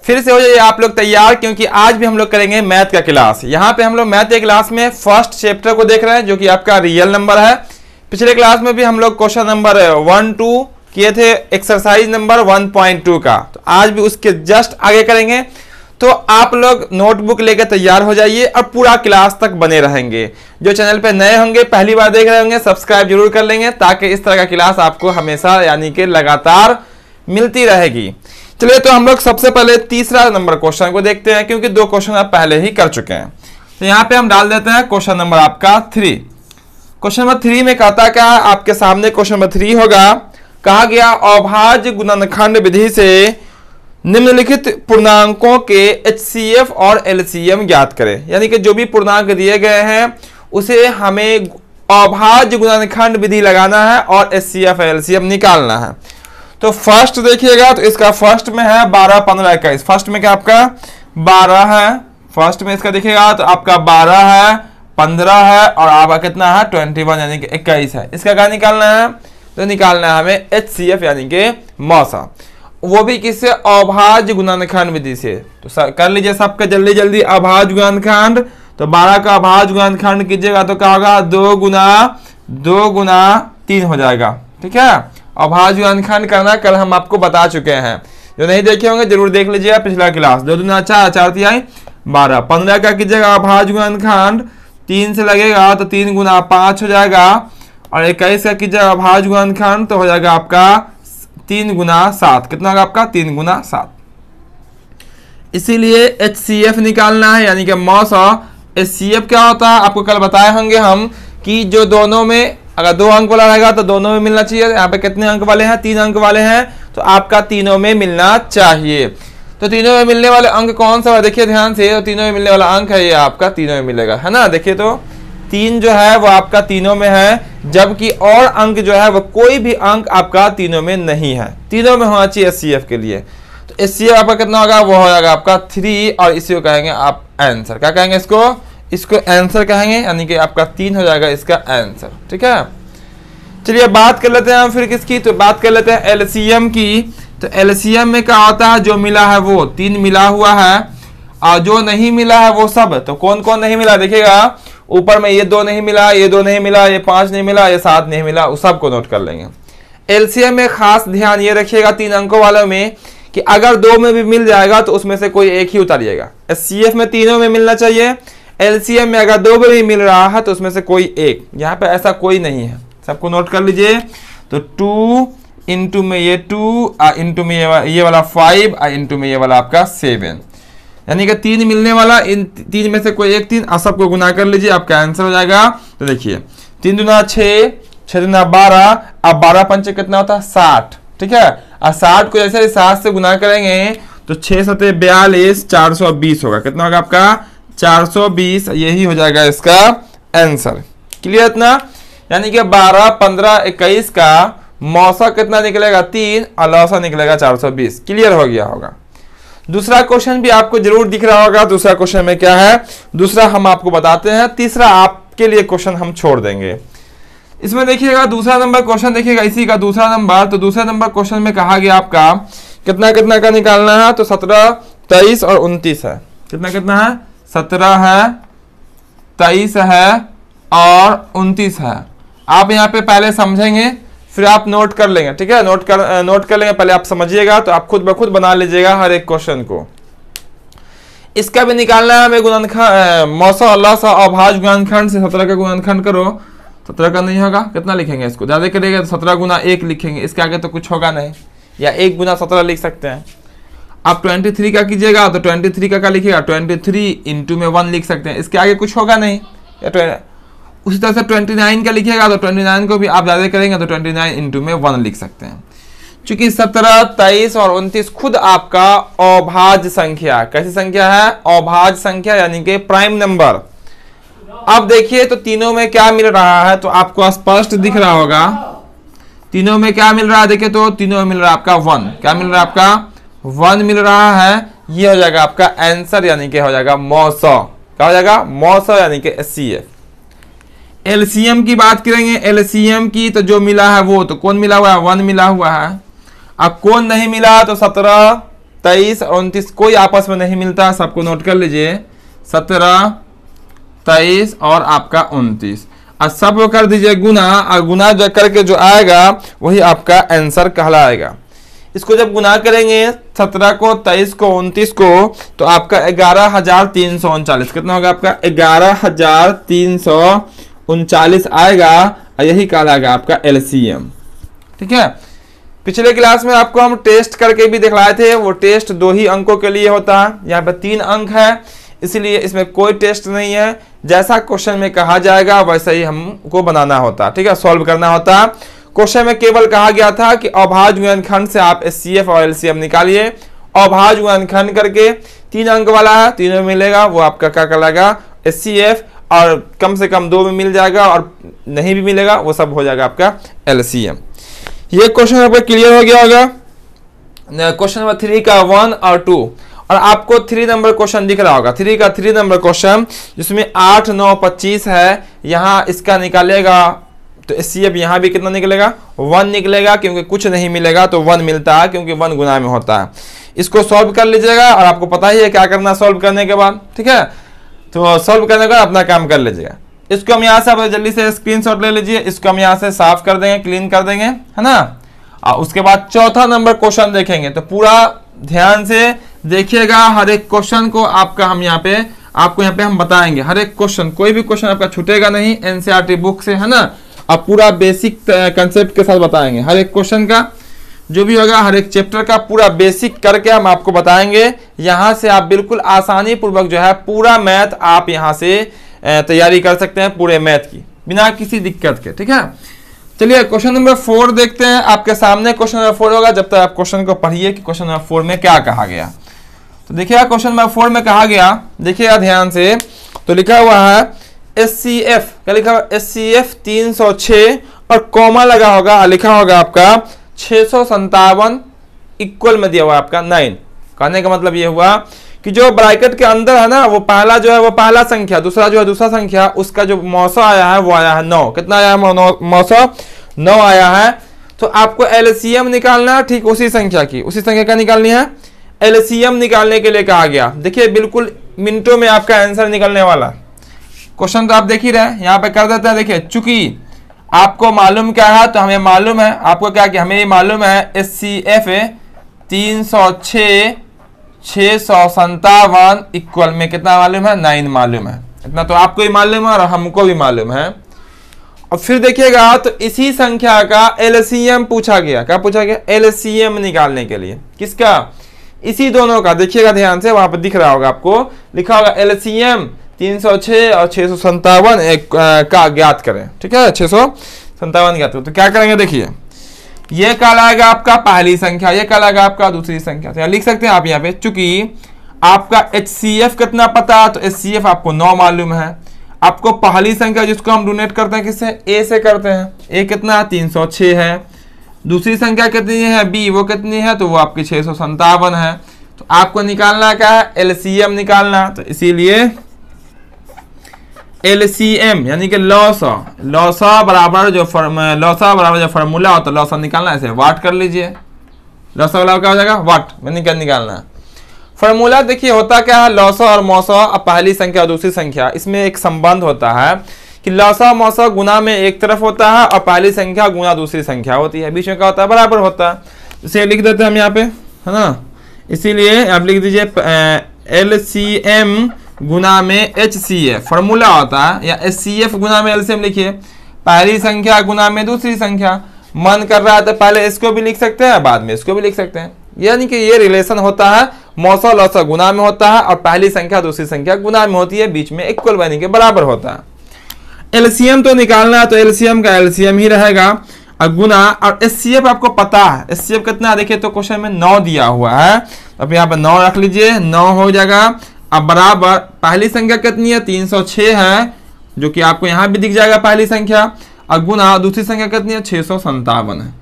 फिर से हो जाइए आप लोग तैयार, क्योंकि आज भी हम लोग करेंगे मैथ का क्लास। यहाँ पे हम लोग मैथ के क्लास में फर्स्ट चैप्टर को देख रहे हैं जो कि आपका रियल नंबर है। पिछले क्लास में भी हम लोग क्वेश्चन नंबर 1-2 किए थे एक्सरसाइज नंबर 1.2 का, तो आज भी उसके जस्ट आगे करेंगे। तो आप लोग नोटबुक लेकर तैयार हो जाइए और पूरा क्लास तक बने रहेंगे। जो चैनल पे नए होंगे, पहली बार देख रहे होंगे, सब्सक्राइब जरूर कर लेंगे ताकि इस तरह का क्लास आपको हमेशा यानी कि लगातार मिलती रहेगी। चलिए तो हम लोग सबसे पहले तीसरा नंबर क्वेश्चन को देखते हैं, क्योंकि 2 क्वेश्चन आप पहले ही कर चुके हैं। तो यहाँ पे हम डाल देते हैं क्वेश्चन नंबर आपका 3। क्वेश्चन नंबर 3 में कहता क्या है, आपके सामने क्वेश्चन नंबर 3 होगा। कहा गया अभाज्य गुणनखंड विधि से निम्नलिखित पूर्णांकों के HCF और LCM ज्ञात करें। यानी कि जो भी पूर्णांक दिए गए हैं उसे हमें अभाज्य गुणनखंड विधि लगाना है और HCF और LCM निकालना है। तो फर्स्ट देखिएगा, तो इसका फर्स्ट में है 12, 15, 21। फर्स्ट में क्या आपका 12 है, फर्स्ट में इसका देखिएगा तो आपका 12 है, 15 है और आपका कितना है 21 यानी कि 21 है। इसका क्या निकालना है, तो निकालना है हमें HCF यानी कि मौसा, वो भी किससे, अभाज्य गुणनखंड विधि से। तो कर लीजिए सबका जल्दी जल्दी अभाज्य गुणनखंड। तो 12 का अभाज्य गुणनखंड कीजिएगा तो क्या होगा 2 गुना 3 हो जाएगा। ठीक है, अभाज्य गुणनखंड करना कल हम आपको बता चुके हैं, जो नहीं देखे होंगे जरूर देख लीजिएगा पिछला क्लास। 2 दूना 4, 4 तिहाई 12। 15 का कीजिएगा अभाज्य गुणनखंड, 3 से लगेगा तो 3 गुना 5 हो जाएगा। और 21 का कीजिएगा अभाज्य गुणनखंड तो हो जाएगा आपका 3 गुना 7। कितना होगा आपका 3 गुना 7। इसीलिए HCF निकालना है यानी कि मौसा। HCF क्या होता है आपको कल बताए होंगे हम कि जो दोनों में अगर 2 अंक वाला रहेगा तो दोनों में मिलना चाहिए। यहाँ पे कितने अंक वाले हैं, 3 अंक वाले हैं, तो आपका तीनों में मिलना चाहिए। तो तीनों में मिलने वाले अंक कौन सा है देखिए ध्यान से, तो तीनों में मिलने वाला अंक है ये आपका तीनों में मिलेगा, है ना। देखिए तो 3 जो है वो आपका तीनों में है, जबकि और अंक जो है वो कोई भी अंक आपका तीनों में नहीं है। तीनों में होना चाहिए HCF के लिए। तो HCF आपका कितना होगा, वो हो जाएगा आपका 3 और इसी को कहेंगे आप आंसर। क्या कहेंगे इसको आंसर कहेंगे, यानी कि आपका 3 हो जाएगा इसका आंसर। ठीक है, चलिए बात कर लेते हैं हम फिर किसकी, तो बात कर लेते हैं LCM की। तो LCM में क्या होता है, जो मिला है वो 3 मिला हुआ है और जो नहीं मिला है वो सब। तो कौन कौन नहीं मिला देखिएगा, ऊपर में ये 2 नहीं मिला, ये 2 नहीं मिला, ये 5 नहीं मिला, ये 7 नहीं मिला, उस सबको नोट कर लेंगे। LCM में खास ध्यान ये रखिएगा 3 अंकों वालों में कि अगर 2 में भी मिल जाएगा तो उसमें से कोई एक ही उतारिएगा। HCF में तीनों में मिलना चाहिए, LCM में अगर 2 में भी मिल रहा है तो उसमें से कोई एक। यहाँ पे ऐसा कोई नहीं है, सबको नोट कर लीजिए। तो 2 इंटू में ये 2 इंटू में ये वाला 5 इंटू में ये वाला आपका 7, यानी कि 3 मिलने वाला, इन 3 में से कोई एक 3 और सबको गुना कर लीजिए, आपका आंसर हो जाएगा। तो देखिए 3 दूना 6, 6 दूना 12, अब 12 पंचे कितना होता है 60। ठीक है, और 60 को जैसे 7 से गुना करेंगे तो 6 सते 42, 420 होगा। कितना होगा आपका 420, यही हो जाएगा इसका आंसर। क्लियर इतना, यानी कि 12, 15, 21 का मौसा कितना निकलेगा 3 और लौसा निकलेगा 420। क्लियर हो गया होगा। दूसरा क्वेश्चन भी आपको जरूर दिख रहा होगा। दूसरा क्वेश्चन में क्या है, दूसरा हम आपको बताते हैं, तीसरा आपके लिए क्वेश्चन हम छोड़ देंगे। इसमें देखिएगा दूसरा नंबर क्वेश्चन देखिएगा, इसी का दूसरा नंबर। तो दूसरा नंबर क्वेश्चन में कहा गया आपका कितना कितना का निकालना है, तो 17, 23 और 29 है। कितना कितना है, 17 है, 23 है और 29 है। आप यहाँ पे पहले समझेंगे फिर आप नोट कर लेंगे। ठीक है, नोट कर लेंगे, पहले आप समझिएगा तो आप खुद ब खुद बना लीजिएगा हर एक क्वेश्चन को। इसका भी निकालना है हमें गुणनखंड, मौसा अल्लाह सा अभाज्य गुणनखंड से 17 का गुणनखंड करो। 17 का नहीं होगा, कितना लिखेंगे इसको, ज्यादा करिएगा तो 17 गुना 1 लिखेंगे, इसके आगे तो कुछ होगा नहीं, या 1 गुना 17 लिख सकते हैं। आप 23 का कीजिएगा तो 23 का लिखिएगा 23 इंटू में 1 लिख सकते हैं, इसके आगे कुछ होगा नहीं। उसी तरह से 29 का लिखिएगा तो 29 को भी आप ज्यादा करेंगे तो 29 इंटू में 1 लिख सकते हैं। चूंकि 17, 23 और 29 खुद आपका अभाज्य संख्या, कैसी संख्या है, अभाज्य संख्या यानी कि प्राइम नंबर। अब देखिए तो तीनों में क्या मिल रहा है, तो आपको स्पष्ट दिख रहा होगा तीनों में क्या मिल रहा है। देखिए तो तीनों में मिल रहा है आपका 1, क्या मिल रहा है आपका 1 मिल रहा है। ये हो जाएगा आपका आंसर, यानी कि हो जाएगा मौसा। क्या हो जाएगा मौसा, यानी कि HCF। एलसीएम की बात करेंगे, एलसीएम की तो जो मिला है वो तो कौन मिला हुआ है 1 मिला हुआ है। अब कौन नहीं मिला तो 17, 23 और 29 कोई आपस में नहीं मिलता, सबको नोट कर लीजिए। 17, 23 और आपका 29, और सब कर दीजिए गुना, और गुना जो करके जो आएगा वही आपका आंसर कहलाएगा। इसको जब गुना करेंगे 17 को, 23 को, 29 को, तो आपका 11,339 कितना होगा आपका 11,339 आएगा, और यही कहलाएगा आपका एलसीएम। ठीक है, पिछले क्लास में आपको हम टेस्ट करके भी दिखलाए थे, वो टेस्ट 2 ही अंकों के लिए होता है, यहाँ पे 3 अंक है, इसलिए इसमें कोई टेस्ट नहीं है। जैसा क्वेश्चन में कहा जाएगा वैसा ही हमको बनाना होता है। ठीक है, सॉल्व करना होता है। क्वेश्चन में केवल कहा गया था कि अभाज्य गुणनखंड से आप एचसीएफ और एलसीएम निकालिए। अभाज्य गुणनखंड करके 3 अंक वाला है, तीनों में मिलेगा, वो आपका क्या कहलाएगा एचसीएफ, और कम से कम 2 में मिल जाएगा, और नहीं भी मिलेगा वो सब हो जाएगा आपका एलसीएम। ये क्वेश्चन आपका क्लियर हो गया होगा। क्वेश्चन नंबर 3 का 1 और 2, और आपको 3 नंबर क्वेश्चन दिख रहा होगा। 3 का 3 नंबर क्वेश्चन जिसमें 8, 9, 25 है, यहाँ इसका निकालेगा तो एचसीएफ यहाँ भी कितना निकलेगा 1 निकलेगा, क्योंकि कुछ नहीं मिलेगा तो 1 मिलता है, क्योंकि 1 गुना में होता है। इसको सॉल्व कर लीजिएगा, और आपको पता ही है क्या करना सॉल्व करने के बाद। ठीक है, तो सॉल्व करने के बाद अपना काम कर लीजिएगा। इसको हम यहाँ से आप जल्दी से स्क्रीनशॉट ले लीजिए, इसको हम यहाँ से साफ कर देंगे, क्लीन कर देंगे, है ना। और उसके बाद चौथा नंबर क्वेश्चन देखेंगे, तो पूरा ध्यान से देखिएगा। हर एक क्वेश्चन को आपका हम यहाँ पे आपको यहाँ पे हम बताएंगे, हर एक क्वेश्चन, कोई भी क्वेश्चन आपका छूटेगा नहीं एनसीईआरटी बुक से, है ना। अब पूरा बेसिक कंसेप्ट के साथ बताएंगे, हर एक क्वेश्चन का जो भी होगा, हर एक चैप्टर का पूरा बेसिक करके हम आपको बताएंगे। यहाँ से आप बिल्कुल आसानी पूर्वक जो है पूरा मैथ आप यहाँ से तैयारी कर सकते हैं, पूरे मैथ की बिना किसी दिक्कत के। ठीक है, चलिए क्वेश्चन नंबर 4 देखते हैं। आपके सामने क्वेश्चन नंबर 4 होगा, जब तक आप क्वेश्चन को पढ़िए कि क्वेश्चन नंबर 4 में क्या कहा गया। तो देखिएगा क्वेश्चन नंबर 4 में कहा गया, देखिएगा ध्यान से, तो लिखा हुआ है एचसीएफ, क्या लिखा हुआ एचसीएफ 306 और कॉमा लगा होगा, लिखा होगा आपका 657 इक्वल में दिया हुआ आपका 9। कहने का मतलब ये हुआ कि जो ब्रैकेट के अंदर है ना, वो पहला जो है वो पहला संख्या, दूसरा जो है दूसरा संख्या, उसका जो मौसा आया है वो आया है 9। कितना आया है मौसा 9 आया है। तो आपको एलसीएम निकालना है, ठीक उसी संख्या की, उसी संख्या का निकालनी है। एलसीएम निकालने के लिए कहा गया, देखिए बिल्कुल मिनटों में आपका आंसर निकलने वाला। क्वेश्चन तो आप देख ही रहे, यहाँ पे कर देते हैं। देखिए चूंकि आपको मालूम क्या है, तो हमें मालूम है, आपको क्या कि हमें ये मालूम है एचसीएफ 306 657 इक्वल में कितना मालूम है 9 मालूम है। इतना तो आपको ही मालूम है और हमको भी मालूम है। और फिर देखिएगा तो इसी संख्या का एलसीएम पूछा गया, क्या पूछा गया एलसीएम निकालने के लिए, किसका, इसी दोनों का। देखिएगा ध्यान से, वहां पर दिख रहा होगा आपको, लिखा होगा एलसीएम 306 और 657 का ज्ञात करें। ठीक है, 657 ज्ञात करें। तो क्या करेंगे, देखिए ये कहलाएगा आपका पहली संख्या, ये कहलाएगा आपका दूसरी संख्या। तो लिख सकते हैं आप यहाँ पे, चूंकि आपका एचसीएफ कितना पता है, तो एचसीएफ आपको 9 मालूम है। आपको पहली संख्या जिसको हम डोनेट करते हैं किससे, ए से करते हैं, ए कितना 306 है। दूसरी संख्या कितनी है बी, वो कितनी है, तो वो आपकी 657 है। तो आपको निकालना क्या है एलसीएम निकालना। तो इसीलिए एलसीएम यानी कि लॉसा बराबर जो फॉर्मूला होता है, लॉसा निकालना है, ऐसे वाट कर लीजिए। लॉसा वाला क्या हो जाएगा वाट, मैंने क्या निकालना है फॉर्मूला। देखिए होता क्या है, लॉसा और मौसा, अब पहली संख्या और दूसरी संख्या, इसमें एक संबंध होता है कि लॉसा मौसा गुना में एक तरफ होता है और पहली संख्या गुना दूसरी संख्या होती है, बीच में क्या होता है बराबर होता है। इसे लिख देते हैं हम यहाँ पे, है ना। इसीलिए आप लिख दीजिए एलसीएम गुना में एचसीएफ फॉर्मूला होता है, या एचसीएफ गुना में एलसीएम लिखिए, पहली संख्या गुना में दूसरी संख्या। मन कर रहा है तो पहले इसको भी लिख सकते हैं, बाद में इसको भी लिख सकते हैं। यानी कि ये रिलेशन होता है, मौसा लौसा गुना में होता है और पहली संख्या दूसरी संख्या गुना में होती है, बीच में इक्वल यानी कि बराबर होता है। एलसीएम तो निकालना है, तो एलसीएम का एलसीएम ही रहेगा और गुना। और एचसीएफ आपको पता है, एचसीएफ कितना है देखिए, तो क्वेश्चन में 9 दिया हुआ है, अब यहाँ पे 9 रख लीजिए, 9 हो जाएगा। अब बराबर पहली संख्या कितनी है 306 है, जो कि आपको यहाँ भी दिख जाएगा पहली संख्या, और गुना दूसरी संख्या कितनी है 657 है।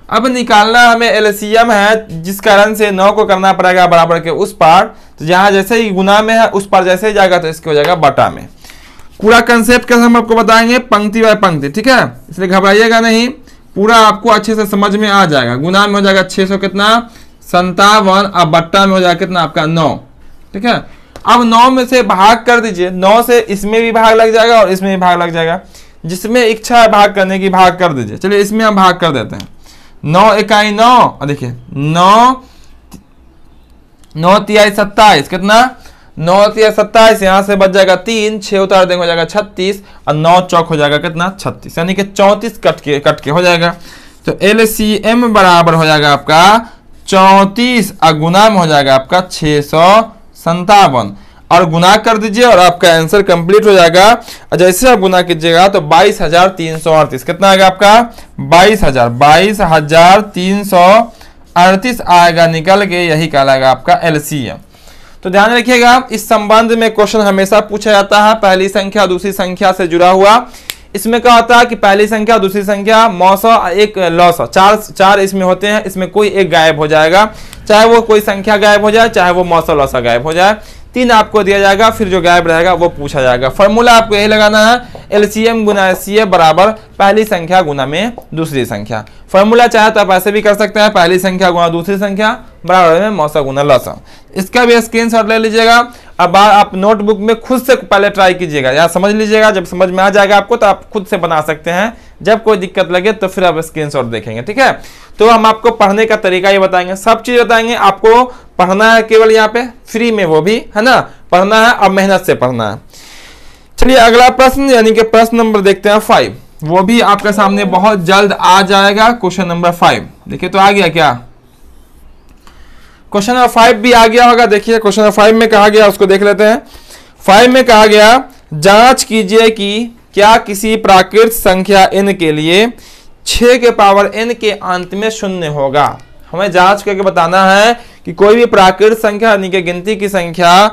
अब निकालना हमें एलसीएम है, जिस कारण से 9 को करना पड़ेगा बराबर के उस पार, तो जहां जैसे ही गुना में है उस पार जैसे ही जाएगा तो इसके हो जाएगा बटा में। पूरा कंसेप्ट कैसे हम आपको बताएंगे पंक्ति बाय पंक्ति, ठीक है, इसलिए घबराइएगा नहीं, पूरा आपको अच्छे से समझ में आ जाएगा। गुना में हो जाएगा 600 कितना 57 अब बट्टा में हो जाएगा कितना आपका 9। ठीक है, अब 9 में से भाग कर दीजिए, 9 से इसमें भी भाग लग जाएगा और इसमें भी भाग लग जाएगा, जिसमें इच्छा है भाग करने की भाग कर दीजिए। चलिए इसमें हम भाग कर देते हैं, 9 इकाई 9 और देखिए 9 तिहाई 27 कितना 9 तिहाई 27, यहां से बच जाएगा 3, 6 उतार देंगे हो जाएगा 36 और 9 चौक हो जाएगा कितना 36, यानी कि 34 कट के हो जाएगा। तो LCM बराबर हो जाएगा आपका 34 और गुना में हो जाएगा आपका 657 और गुना कर दीजिए और आपका आंसर कंप्लीट हो जाएगा। और जैसे आप गुना कीजिएगा तो 22,338 कितना आएगा आपका 22,338 आएगा निकल के, यही कहलाएगा आपका LCM। तो ध्यान रखिएगा, इस संबंध में क्वेश्चन हमेशा पूछा जाता है, पहली संख्या दूसरी संख्या से जुड़ा हुआ। इसमें क्या होता है कि पहली संख्या दूसरी संख्या मौसा एक लौसा, चार इसमें होते हैं, इसमें कोई एक गायब हो जाएगा, चाहे वो कोई संख्या गायब हो जाए, चाहे वो मौसा लौसा गायब हो जाए, 3 आपको दिया जाएगा, फिर जो गायब रहेगा वो पूछा जाएगा। फॉर्मूला आपको यही लगाना है, LCM गुना SCF बराबर पहली संख्या गुना में दूसरी संख्या। फॉर्मूला चाहे तो आप ऐसे भी कर सकते हैं, पहली संख्या गुना दूसरी संख्या बराबर में मौसा गुना लौसा। इसका भी स्क्रीनशॉट ले लीजिएगा। अब आप नोटबुक में खुद से पहले ट्राई कीजिएगा या समझ लीजिएगा, जब समझ में आ जाएगा आपको तो आप खुद से बना सकते हैं, जब कोई दिक्कत लगे तो फिर आप स्क्रीनशॉट देखेंगे। ठीक है, तो हम आपको पढ़ने का तरीका ये बताएंगे, सब चीज बताएंगे। आपको पढ़ना है केवल यहाँ पे फ्री में, वो भी है ना, पढ़ना है और मेहनत से पढ़ना है। चलिए अगला प्रश्न यानी कि प्रश्न नंबर देखते हैं 5, वो भी आपके सामने बहुत जल्द आ जाएगा। क्वेश्चन नंबर 5 देखिए, तो आ गया क्या, क्वेश्चन नंबर 5 भी आ गया होगा। देखिए क्वेश्चन नंबर 5 में कहा गया, उसको देख लेते हैं। 5 में कहा गया, जांच कीजिए कि क्या किसी प्राकृत संख्या n के लिए 6 के पावर n के अंत में 0 होगा। हमें जांच करके बताना है कि कोई भी प्राकृत संख्या यानी कि गिनती की संख्या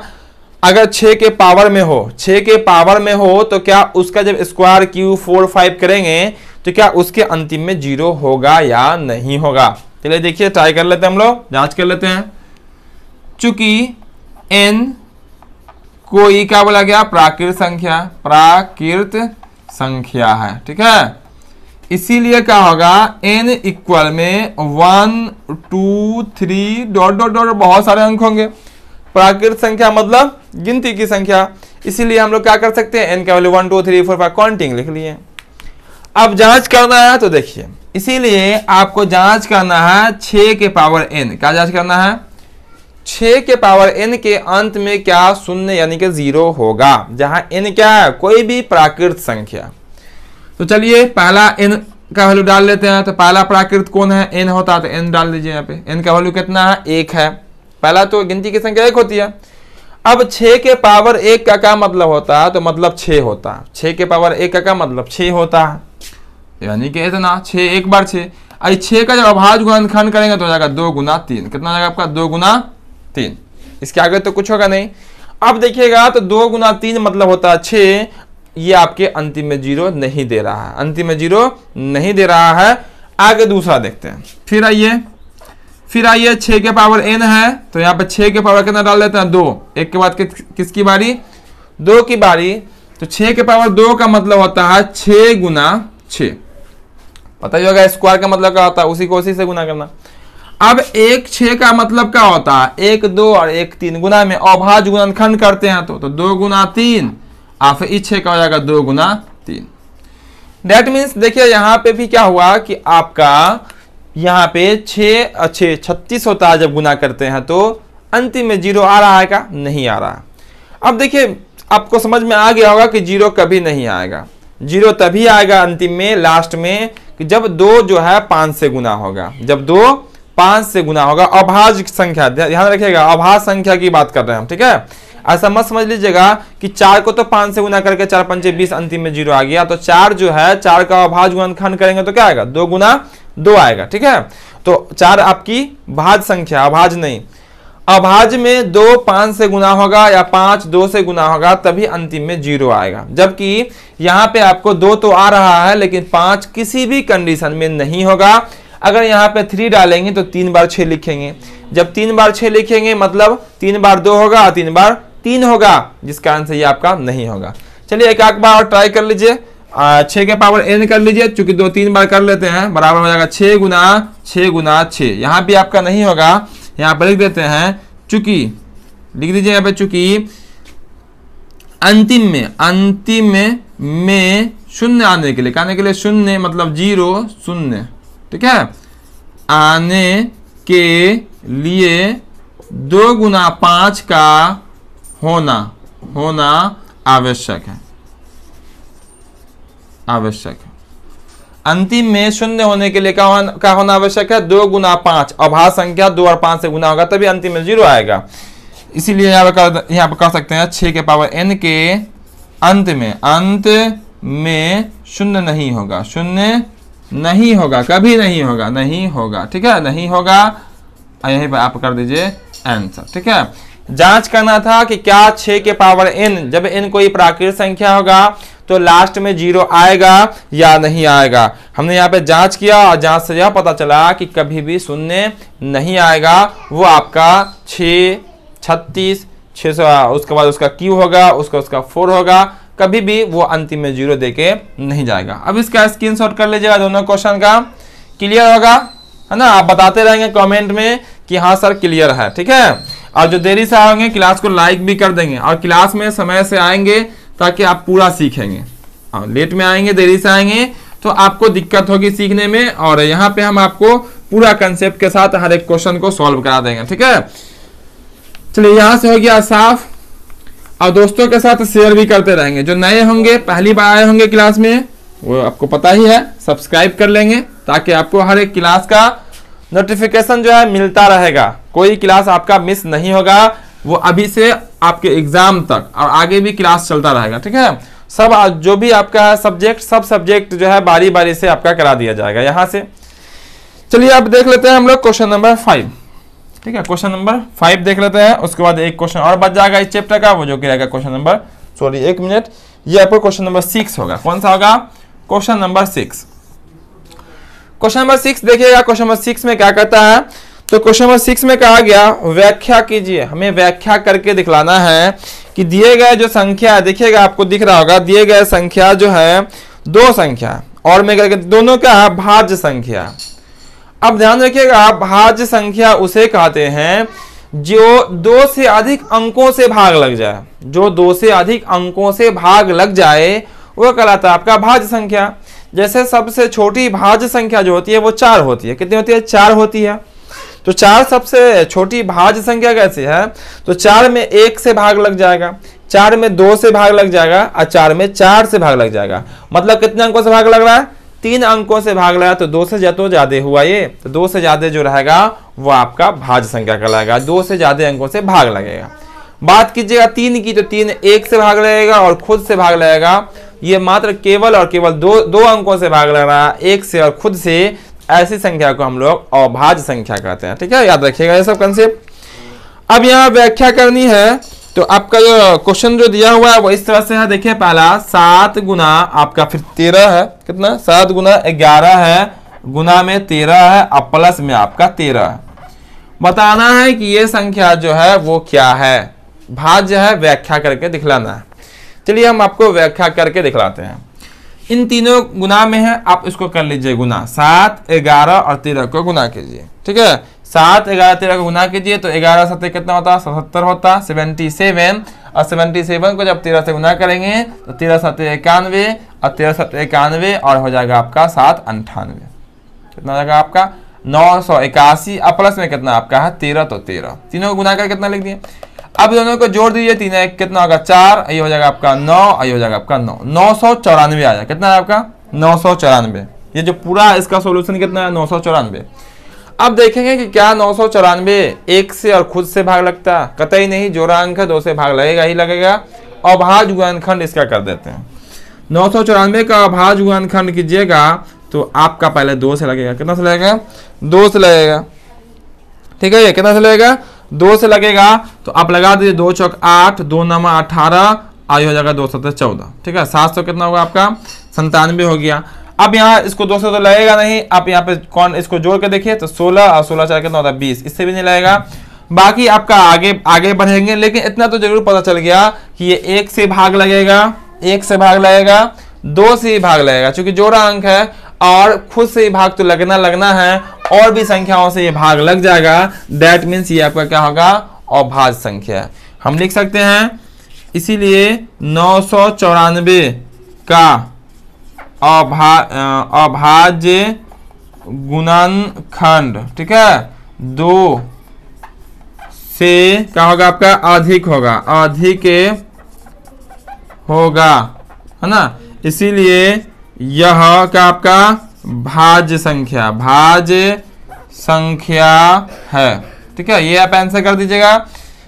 अगर 6 के पावर में हो, 6 के पावर में हो तो क्या उसका जब स्क्वायर क्यूब 4 5 करेंगे तो क्या उसके अंतिम में 0 होगा या नहीं होगा। चलिए देखिए ट्राई कर लेते हैं, हम लोग जांच कर लेते हैं। चूंकि n कोई क्या बोला गया, प्राकृत संख्या है। ठीक है, इसीलिए क्या होगा, n इक्वल में 1 2 3 डॉट डॉट डॉट बहुत सारे अंक होंगे। प्राकृत संख्या मतलब गिनती की संख्या, इसीलिए हम लोग क्या कर सकते हैं, n का वैल्यू 1 2 3 4 5 काउंटिंग लिख लिए। अब जांच करना है तो देखिए, इसीलिए आपको जांच करना है 6 के पावर n। क्या जांच करना है, 6 के पावर n के अंत में क्या 0 यानी कि 0 होगा, जहां n क्या है, कोई भी प्राकृत संख्या। तो चलिए पहला n का वैल्यू डाल लेते हैं। तो पहला प्राकृत कौन है, n होता है, तो n डाल दीजिए। यहाँ पे n का वैल्यू कितना है, 1 है। पहला तो गिनती की संख्या 1 होती है। अब 6 के पावर 1 का क्या मतलब होता है, तो मतलब 6 होता है। 6 के पावर 1 का क्या मतलब 6 होता है, यानी कि इतना 6 1 बार 6। आई 6 का जब अभाज्य गुणनखंड करेंगे तो हो जाएगा 2 गुना 3। कितना जाएगा आपका 2 गुना 3, इसके आगे तो कुछ होगा नहीं। अब देखिएगा तो 2 गुना 3 मतलब होता है 6, ये आपके अंतिम में 0 नहीं दे रहा है, अंतिम में 0 नहीं दे रहा है। आगे दूसरा देखते हैं। फिर आइए 6 के पावर n है, तो यहाँ पे 6 के पावर कितना डाल देते हैं 2। एक के बाद किसकी बारी, 2 की बारी। तो 6 के पावर 2 का मतलब होता है 6 गुना 6, पता ही होगा स्क्वायर का मतलब क्या होता है, उसी को उसी से गुना करना। अब 1 6 का मतलब क्या होता है, 1 2 और 1 3 गुना में अभाज्य गुणनखंड करते हैं तो 2 गुना 3 और फिर इस 6 का हो जाएगा 2 गुना 3। दैट मीन्स देखिए यहाँ पे भी क्या हुआ कि आपका यहाँ पे 6 36 होता है, जब गुना करते हैं तो अंतिम में 0 आ रहा है क्या, नहीं आ रहा है। अब देखिए आपको समझ में आ गया होगा कि 0 कभी नहीं आएगा, 0 तभी आएगा अंतिम में लास्ट में कि जब 2 जो है 5 से गुना होगा, जब 2 5 से गुना होगा। अभाज्य संख्या, ध्यान रखिएगा अभाज्य संख्या की बात कर रहे हैं हम। ठीक है, ऐसा मत समझ लीजिएगा कि 4 को तो 5 से गुना करके 4 5 20 अंतिम में 0 आ गया, तो 4 जो है 4 का अभाज्य गुणनखंड करेंगे तो क्या आएगा 2 गुना 2 आएगा। ठीक है, तो 4 आपकी भाज्य संख्या, अभाज्य नहीं। अभाज्य में 2 5 से गुना होगा या 5 2 से गुना होगा तभी अंतिम में 0 आएगा। जबकि यहाँ पे आपको 2 तो आ रहा है लेकिन 5 किसी भी कंडीशन में नहीं होगा। अगर यहाँ पे 3 डालेंगे तो 3 बार 6 लिखेंगे, जब 3 बार 6 लिखेंगे मतलब 3 बार 2 होगा और 3 बार 3 होगा, जिसका आंसर ये आपका नहीं होगा। चलिए एक बार और ट्राई कर लीजिए। 6 के पावर n कर लीजिए, चूंकि 2-3 बार कर लेते हैं, बराबर हो जाएगा 6 गुना 6 गुना 6। यहाँ भी आपका नहीं होगा, यहाँ पर लिख देते हैं चूंकि, लिख दीजिए यहाँ पे चूंकि अंतिम में शून्य आने के लिए, आने के लिए शून्य मतलब 0 0, ठीक है, आने के लिए 2 गुना 5 का होना आवश्यक है। अंतिम में शून्य होने के लिए क्या होना आवश्यक है? 2 गुना 5। अभाज्य संख्या 2 और 5 से गुना होगा तभी अंतिम में 0 आएगा। इसीलिए यहाँ पर कर सकते हैं 6 के पावर n के अंत में शून्य नहीं होगा, कभी नहीं होगा, ठीक है, नहीं होगा। यहीं पर आप कर दीजिए आंसर, ठीक है। जांच करना था कि क्या 6 के पावर n, जब n कोई प्राकृतिक संख्या होगा तो लास्ट में 0 आएगा या नहीं आएगा। हमने यहाँ पे जांच किया और जांच से यह पता चला कि कभी भी शून्य नहीं आएगा। वो आपका 6, 36, 600, उसके बाद उसका Q होगा, उसका 4 होगा, कभी भी वो अंतिम में 0 देके नहीं जाएगा। अब इसका स्क्रीनशॉट कर लीजिएगा, दोनों क्वेश्चन का क्लियर होगा, है ना। आप बताते रहेंगे कमेंट में कि हाँ सर क्लियर है, ठीक है। और जो देरी से आएंगे क्लास को लाइक भी कर देंगे, और क्लास में समय से आएंगे ताकि आप पूरा सीखेंगे। और लेट में आएंगे, देरी से आएंगे तो आपको दिक्कत होगी सीखने में। और यहाँ पे हम आपको पूरा कंसेप्ट के साथ हर एक क्वेश्चन को सॉल्व करा देंगे, ठीक है। चलिए यहाँ से हो गया साफ। और दोस्तों के साथ शेयर भी करते रहेंगे। जो नए होंगे, पहली बार आए होंगे क्लास में, वो आपको पता ही है, सब्सक्राइब कर लेंगे ताकि आपको हर एक क्लास का नोटिफिकेशन जो है मिलता रहेगा। कोई क्लास आपका मिस नहीं होगा। वो अभी से आपके एग्जाम तक और आगे भी क्लास चलता रहेगा, ठीक है। सब जो भी आपका है सब्जेक्ट, सब सब्जेक्ट जो है बारी बारी से आपका करा दिया जाएगा यहाँ से। चलिए अब देख लेते हैं हम लोग क्वेश्चन नंबर 5, ठीक है। क्वेश्चन नंबर 5 देख लेते हैं, उसके बाद एक क्वेश्चन और बच जाएगा इस चैप्टर का, वो जो कि रहेगा क्वेश्चन नंबर, सॉरी 1 मिनट, ये आपको क्वेश्चन नंबर 6 होगा। कौन सा होगा? Question number 6। क्वेश्चन नंबर 6 देखिएगा। क्वेश्चन नंबर 6 में क्या कहता है? तो क्वेश्चन नंबर 6 में कहा गया व्याख्या कीजिए। हमें व्याख्या करके दिखलाना है कि दिए गए जो संख्या है, देखिएगा आपको दिख रहा होगा, दिए गए संख्या जो है 2 संख्या और में करके दोनों क्या है? भाज्य संख्या। अब ध्यान रखिएगा, भाज्य संख्या उसे कहते हैं जो 2 से अधिक अंकों से भाग लग जाए। जो 2 से अधिक अंकों से भाग लग जाए वो कहलाता है आपका भाज्य संख्या। जैसे सबसे छोटी भाज्य संख्या जो होती है वो 4 होती है। कितनी होती है? 4 होती है। तो 4 सबसे छोटी भाज्य संख्या कैसी है? तो 4 में 1 से भाग लग जाएगा, 4 में 2 से भाग लग जाएगा और 4 में 4 से भाग लग जाएगा। मतलब कितने अंकों से भाग लग रहा है? 3 अंकों से भाग लगा। तो 2 से ज्यादा हुआ ये, तो 2 से ज्यादा जो रहेगा वो आपका भाज्य संख्या कहलाएगा। 2 से ज्यादा अंकों से भाग लगेगा। बात कीजिएगा 3 की, तो 3 1 से भाग लगेगा और खुद से भाग लगेगा। ये मात्र केवल और केवल दो अंकों से भाग लग रहा है, 1 से और खुद से। ऐसी संख्या को हम लोग अभाज्य संख्या कहते हैं, ठीक है। याद रखिएगा ये सब कंसेप्ट। अब यहाँ व्याख्या करनी है, तो आपका जो क्वेश्चन जो दिया हुआ है वो इस तरह से है। देखिए पहला 7 गुना आपका फिर 13 है, कितना? 7 गुना 11 है, गुना में 13 है और प्लस में आपका 13 है। बताना है कि ये संख्या जो है वो क्या है, भाज्य है, व्याख्या करके दिखलाना है। चलिए हम आपको व्याख्या करके दिखलाते हैं। इन तीनों गुना में है, आप इसको कर लीजिए गुना। 7, 11 और 13 को गुना कीजिए, ठीक है। 7, 11, 13 को गुना कीजिए तो 11 7 कितना होता है? 77 होता है, 77। और 77 को जब 13 से गुना करेंगे तो 13 7 91 और 13 7 91 और हो जाएगा आपका 7 98। कितना हो जाएगा आपका? 981। और प्लस में कितना आपका है? 13। तो 13 तीनों को गुना कर कितना लिख दिए। अब दोनों को जोड़ दीजिए, 3 1 कितना होगा? 4। ये हो जाएगा आपका 9, ये हो जाएगा आपका 9। 994 आ जाएगा। कितना है आपका? 994। ये जो पूरा इसका सॉल्यूशन कितना है? 994। अब देखेंगे कि क्या 994 1 से और खुद से भाग लगता है? कतई नहीं, जोड़ा अंक है, 2 से भाग लगेगा ही लगेगा। अभाज्य गुणनखंड इसका कर देते हैं। 994 का अभाज्य गुणनखंड कीजिएगा तो आपका पहले 2 से लगेगा। कितना से लगेगा? 2 से लगेगा, ठीक है। ये कितना से लगेगा? 2 से लगेगा। तो आप लगा दीजिए 2 चौक 8, 2 9 18, आई हो जाएगा 2 7 14, ठीक है। 700 कितना होगा आपका? 97 हो गया। अब यहाँ इसको 200 तो लगेगा नहीं। आप यहाँ पे कौन इसको जोड़ के देखिए तो 16 और 16 4 कितना होता है? 20। इससे भी नहीं लगेगा। बाकी आपका आगे बढ़ेंगे, लेकिन इतना तो जरूर पता चल गया कि ये 1 से भाग लगेगा, 1 से भाग लगेगा, 2 से ही भाग लगेगा, क्योंकि जोड़ा अंक है और खुद से ही भाग तो लगना है, और भी संख्याओं से ये भाग लग जाएगा। दैट मीन्स ये आपका क्या होगा, अभाज्य संख्या है। हम लिख सकते हैं इसीलिए 994 का अभाज्य गुणनखंड, ठीक है, 2 से क्या होगा आपका, अधिक होगा, अधिक होगा, है ना। इसीलिए यह क्या आपका भाज्य संख्या है, ठीक है। ये आप आंसर कर दीजिएगा।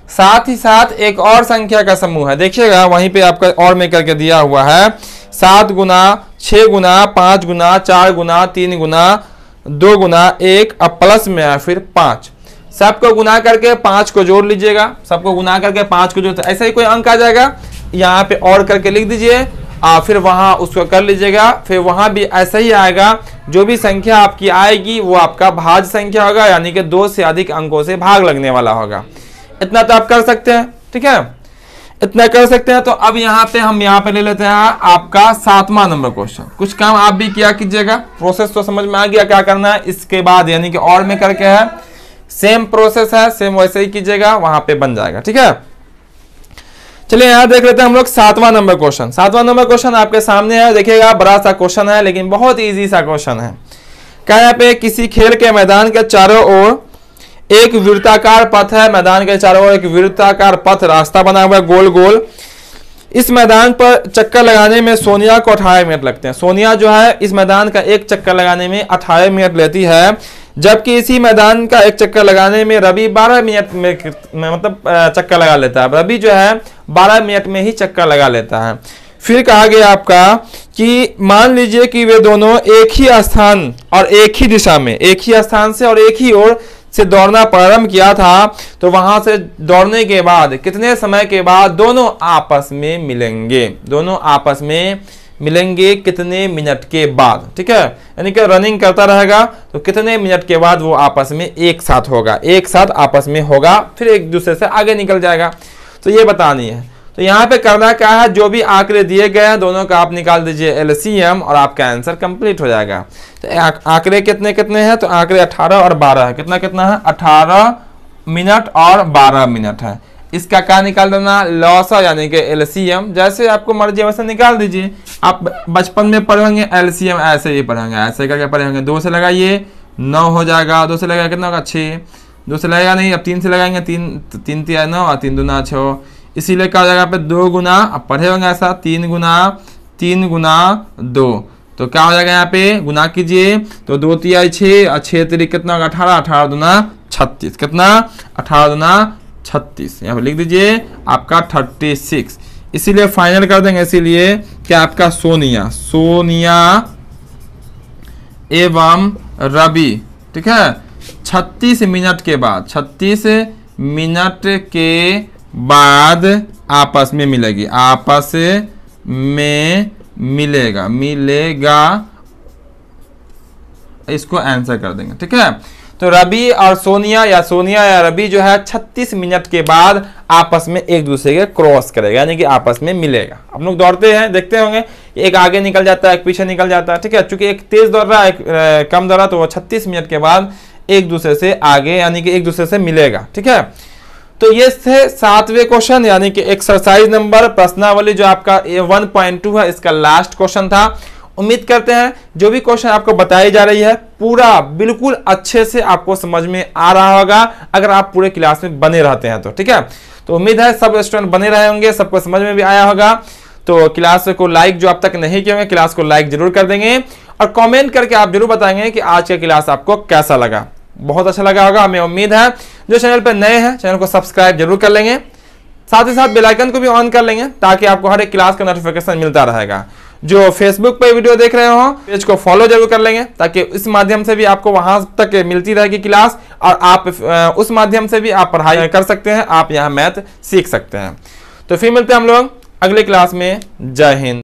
साथ ही साथ एक और संख्या का समूह है, देखिएगा वहीं पे आपका और में करके दिया हुआ है। 7 गुना, 6 गुना, 5 गुना, 4 गुना, 3 गुना, 2 गुना 1, अब प्लस में है फिर 5। सबको गुना करके 5 को जोड़ लीजिएगा, सबको गुना करके 5 को जोड़, ऐसा ही कोई अंक आ जाएगा, यहाँ पे और करके लिख दीजिए, फिर वहां उसको कर लीजिएगा, फिर वहां भी ऐसा ही आएगा। जो भी संख्या आपकी आएगी वो आपका भाज्य संख्या होगा, यानी कि 2 से अधिक अंकों से भाग लगने वाला होगा। इतना तो आप कर सकते हैं, ठीक है, इतना कर सकते हैं। तो अब यहाँ पे हम यहाँ पे ले लेते हैं आपका 7वां नंबर क्वेश्चन। कुछ काम आप भी किया कीजिएगा, प्रोसेस तो समझ में आ गया क्या करना है इसके बाद, यानी कि और में करके है, सेम प्रोसेस है, सेम वैसे ही कीजिएगा, वहां पे बन जाएगा, ठीक है। चलिए यहाँ देख लेते हैं हम लोग 7वां नंबर क्वेश्चन। 7वां नंबर क्वेश्चन आपके सामने है, देखिएगा बड़ा सा क्वेश्चन है लेकिन बहुत इजी सा क्वेश्चन है। क्या यहाँ पे किसी खेल के मैदान के चारों ओर एक वृत्ताकार पथ है, मैदान के चारों ओर एक वृत्ताकार पथ रास्ता बना हुआ है गोल गोल। इस मैदान पर चक्कर लगाने में सोनिया को 18 मिनट लगते हैं। सोनिया जो है इस मैदान का एक चक्कर लगाने में 18 मिनट लेती है, जबकि इसी मैदान का एक चक्कर लगाने में रवि 12 मिनट में मतलब चक्कर लगा लेता है। रवि जो है 12 मिनट में ही चक्कर लगा लेता है। फिर कहा गया आपका कि मान लीजिए कि वे दोनों एक ही स्थान और एक ही दिशा में, एक ही स्थान से और एक ही ओर से दौड़ना प्रारंभ किया था, तो वहां से दौड़ने के बाद कितने समय के बाद दोनों आपस में मिलेंगे, दोनों आपस में मिलेंगे कितने मिनट के बाद, ठीक है। यानी कि रनिंग करता रहेगा तो कितने मिनट के बाद वो आपस में एक साथ होगा, एक साथ आपस में होगा, फिर एक दूसरे से आगे निकल जाएगा। तो ये बतानी है। तो यहाँ पे करना क्या है, जो भी आंकड़े दिए गए हैं दोनों का आप निकाल दीजिए एलसीएम और आपका आंसर कंप्लीट हो जाएगा। तो आंकड़े कितने कितने हैं, तो आंकड़े 18 और 12 है। कितना कितना है, 18 मिनट और 12 मिनट है। इसका क्या निकाल देना, लॉसा यानी कि एलसीएम, जैसे आपको मर्जी वैसे निकाल दीजिए। आप बचपन में पढ़े होंगे एलसीएम ऐसे ही पढ़ेंगे, ऐसे करके पढ़े होंगे। 2 से लगाइए 9 हो जाएगा, 2 से लगाइए कितना होगा 6, 2 से लगेगा नहीं, अब 3 से लगाएंगे 3 3 9 और 3 दूना 6, इसीलिए क्या हो जाएगा पे 2 गुना, अब पढ़े होंगे ऐसा 3 गुना 2, तो क्या हो जाएगा यहाँ पे गुना कीजिए तो 2 3 6 और 6 3 कितना होगा 18, 18 दूना 36, कितना 18 दूना 36, यहाँ पे लिख दीजिए आपका 36। इसीलिए फाइनल कर देंगे, इसीलिए क्या आपका सोनिया एवं रवि, ठीक है, 36 मिनट के बाद, 36 मिनट के बाद आपस में मिलेगी, आपस में मिलेगा, इसको आंसर कर देंगे, ठीक है। तो रवि और सोनिया या रवि जो है 36 मिनट के बाद आपस में एक दूसरे के क्रॉस करेगा, यानी कि आपस में मिलेगा। आप लोग दौड़ते हैं देखते होंगे, एक आगे निकल जाता है एक पीछे निकल जाता है, ठीक है। चूंकि एक तेज दौड़ रहा है एक कम दौड़ रहा है, तो वो 36 मिनट के बाद एक दूसरे से आगे यानी कि एक दूसरे से मिलेगा, ठीक है। तो ये थे 7वें क्वेश्चन, यानी कि एक्सरसाइज नंबर प्रश्नावली जो आपका 1.2 है, इसका लास्ट क्वेश्चन था। उम्मीद करते हैं जो भी क्वेश्चन आपको बताई जा रही है पूरा बिल्कुल अच्छे से आपको समझ में आ रहा होगा, अगर आप पूरे क्लास में बने रहते हैं तो, ठीक है। तो उम्मीद है सब स्टूडेंट बने रहे होंगे, सबको समझ में भी आया होगा। तो क्लास को लाइक जो अब तक नहीं किए होंगे, क्लास को लाइक जरूर कर देंगे और कमेंट करके आप जरूर बताएंगे कि आज का क्लास आपको कैसा लगा। बहुत अच्छा लगा होगा, हमें उम्मीद है। जो चैनल पर नए हैं चैनल को सब्सक्राइब जरूर कर लेंगे, साथ ही साथ बेल आइकन को भी ऑन कर लेंगे ताकि आपको हर एक क्लास का नोटिफिकेशन मिलता रहेगा। जो फेसबुक पे वीडियो देख रहे हो पेज को फॉलो जरूर कर लेंगे ताकि इस माध्यम से भी आपको वहां तक मिलती रहेगी क्लास और आप उस माध्यम से भी आप पढ़ाई कर सकते हैं, आप यहाँ मैथ सीख सकते हैं। तो फिर मिलते हैं हम लोग अगले क्लास में। जय हिंद।